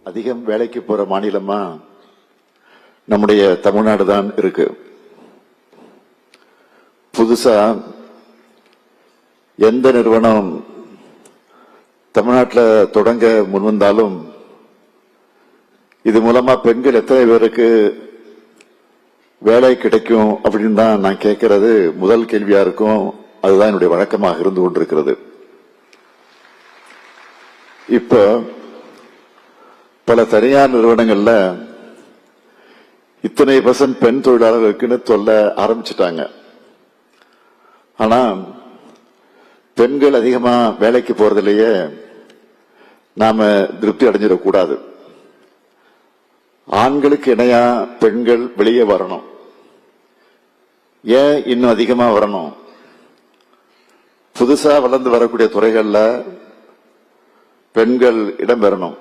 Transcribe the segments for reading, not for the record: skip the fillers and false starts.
அதிகம் வேலைக்கு போற மாநிலமா நம்முடைய தமிழ்நாடு தான் இருக்கு. புதுசா எந்த நிறுவனம் தமிழ்நாட்டில் தொடங்க முன்வந்தாலும் இது மூலமா பெண்கள் எத்தனை பேருக்கு வேலை கிடைக்கும் அப்படின்னு தான் நான் கேட்கறது முதல் கேள்வியா இருக்கும். அதுதான் என்னுடைய வழக்கமாக இருந்து கொண்டிருக்கிறது. இப்ப பல தனியார் நிறுவனங்கள்ல இத்தனை % பெண் தொழிலாளர்களுக்குன்னு சொல்ல ஆரம்பிச்சுட்டாங்க. ஆனா பெண்கள் அதிகமா வேலைக்கு போறதிலேயே நாம திருப்தி அடைஞ்சிடக்கூடாது. ஆண்களுக்கு இணையா பெண்கள் வெளியே வரணும். ஏன் இன்னும் அதிகமா வரணும்? புதுசா வளர்ந்து வரக்கூடிய துறைகள்ல பெண்கள் இடம் பெறணும்.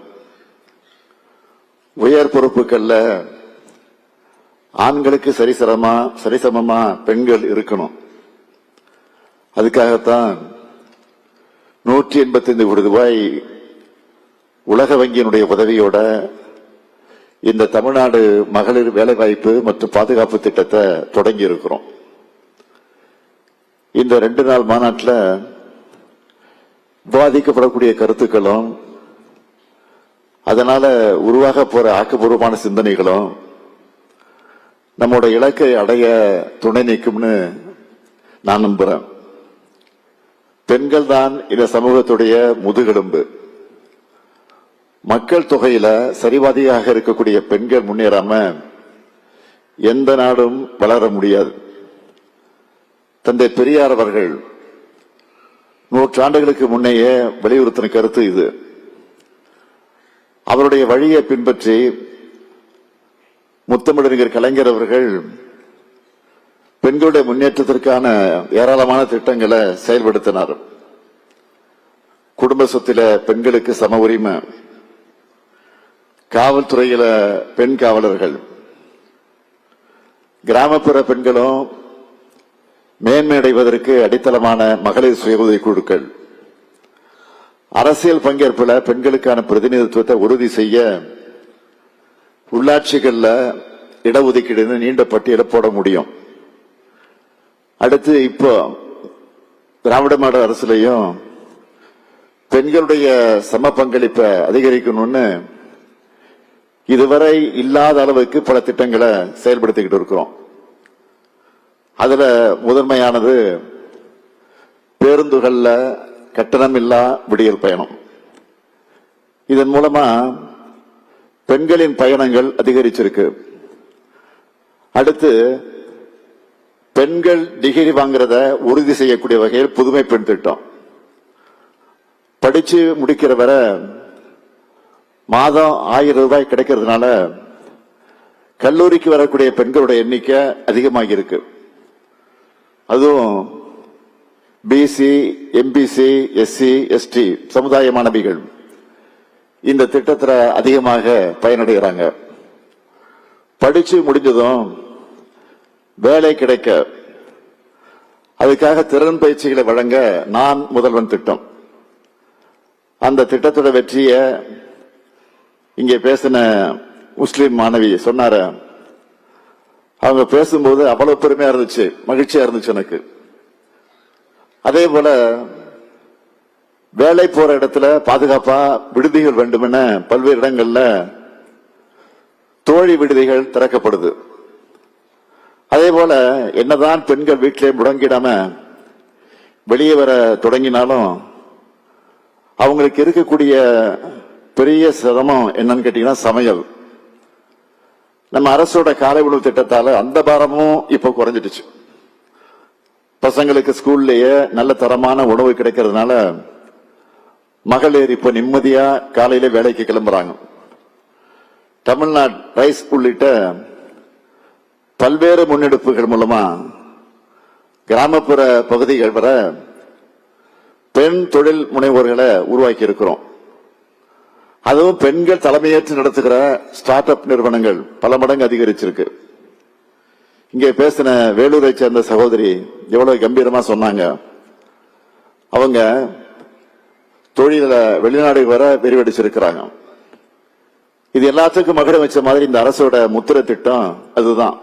உயர் பொறுப்புகள்ல ஆண்களுக்கு சரிசமமா பெண்கள் இருக்கணும். அதுக்காகத்தான் 185 கோடி ரூபாய் உலக வங்கியினுடைய உதவியோட இந்த தமிழ்நாடு மகளிர் வேலைவாய்ப்பு மற்றும் பாதுகாப்பு திட்டத்தை தொடங்கி இருக்கிறோம். இந்த 2 நாள் மாநாட்டில் விவாதிக்கப்படக்கூடிய கருத்துக்களும் அதனால உருவாக போற ஆக்கப்பூர்வமான சிந்தனைகளும் நம்மோட இலக்கை அடைய துணை நிற்கும்னு நான் நம்புறேன். பெண்கள் தான் இந்த சமூகத்துடைய முதுகெலும்பு. மக்கள் தொகையில சரிவாதியாக இருக்கக்கூடிய பெண்கள் முன்னேறாம எந்த நாடும் வளர முடியாது. தந்தை பெரியார் அவர்கள் 100 ஆண்டுகளுக்கு முன்னையே வலியுறுத்தின கருத்து இது. அவருடைய வழியை பின்பற்றி முத்தமிழறிஞர் கலைஞர் அவர்கள் பெண்களுடைய முன்னேற்றத்திற்கான ஏராளமான திட்டங்களை செயல்படுத்தினார். குடும்ப சொத்தில பெண்களுக்கு சம உரிமை, காவல்துறையில பெண் காவலர்கள், கிராமப்புற பெண்களும் மேன்மையடைவதற்கு அடித்தளமான மகளிர் சுய உதவி குழுக்கள், அரசியல் பங்கேற்புல பெண்களுக்கான பிரதிநிதித்துவத்தை உறுதி செய்ய உள்ளாட்சிகள்ல இடஒதுக்கீடு நீண்ட பட்டியலை போட முடியும். அடுத்து இப்போ திராவிட மாடல் அரசுலையும் பெண்களுடைய சம பங்களிப்பை அதிகரிக்கணும்னு இதுவரை இல்லாத அளவுக்கு பல திட்டங்களை செயல்படுத்திக்கிட்டு இருக்கிறோம். அதுல முதன்மையானது பேருந்துகள்ல கட்டணம் இல்லா விடியல் பயணம். இதன் மூலமா பெண்களின் பயணங்கள் அதிகரிச்சிருக்கு. அடுத்து பெண்கள் டிகிரி வாங்குறத உறுதி செய்யக்கூடிய வகையில் புதுமை பெண் திட்டம். படிச்சு முடிக்கிற வரை மாதம் 1000 ரூபாய் கிடைக்கிறதுனால கல்லூரிக்கு வரக்கூடிய பெண்களுடைய எண்ணிக்கை அதிகமாகி இருக்கு. அதுவும் பிசி, எம்பிசி, எஸ்சி, எஸ்டி சமுதாய மாணவிகள் இந்த திட்டத்தில் அதிகமாக பயனடைகிறாங்க. படிச்சு முடிஞ்சதும் வேலை கிடைக்க அதுக்காக திறன் பயிற்சிகளை வழங்க நான் முதல்வன் திட்டம். அந்த திட்டத்தோட வெற்றியை இங்கே பேசின முஸ்லிம் மாணவி சொன்னார. அவங்க பேசும்போது அவ்வளவு பெருமையா இருந்துச்சு, மகிழ்ச்சியா இருந்துச்சு எனக்கு. அதே போல வேலை போற இடத்துல பாதுகாப்பா விடுதிகள் வேண்டும் என பல்வேறு இடங்கள்ல தோழி விடுதிகள் திறக்கப்படுது. அதே போல என்னதான் பெண்கள் வீட்டிலே முடங்கிடாம வெளியே வர தொடங்கினாலும் அவங்களுக்கு இருக்கக்கூடிய பெரிய சிரமம் என்னன்னு கேட்டீங்கன்னா சமையல். நம்ம அரசோட காலை உணவு திட்டத்தால அந்த பாரமும் இப்ப குறைஞ்சிடுச்சு. பசங்களுக்கு ஸ்கூல்லயே நல்ல தரமான உணவு கிடைக்கிறதுனால மகளிர் இப்ப நிம்மதியா காலையில வேலைக்கு கிளம்புறாங்க. தமிழ்நாடு ரைஸ் உள்ளிட்ட பல்வேறு முன்னெடுப்புகள் மூலமா கிராமப்புற பகுதிகள் வர பெண் தொழில் முனைவோர்களை உருவாக்கி இருக்கிறோம். அதுவும் பெண்கள் தலைமையேற்று நடத்துகிற ஸ்டார்ட் அப் நிறுவனங்கள் பல மடங்கு அதிகரிச்சிருக்கு. இங்கே பேசின வேலூரை சேர்ந்த சகோதரி எவ்வளவு கம்பீரமா சொன்னாங்க. அவங்க தொழில வெளிநாடு வர விரிவடைச்சிருக்கிறாங்க. இது எல்லாத்துக்கும் மகுடம் வச்ச மாதிரி இந்த அரசோட முத்திரை திட்டம் அதுதான்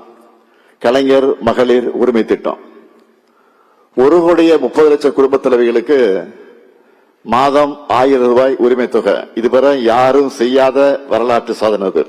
கலைஞர் மகளிர் உரிமை திட்டம். 1,30,00,000 குடும்ப தலைவிகளுக்கு மாதம் 1000 ரூபாய் உரிமை தொகை. இதுவரை யாரும் செய்யாத வரலாற்று சாதனை அது.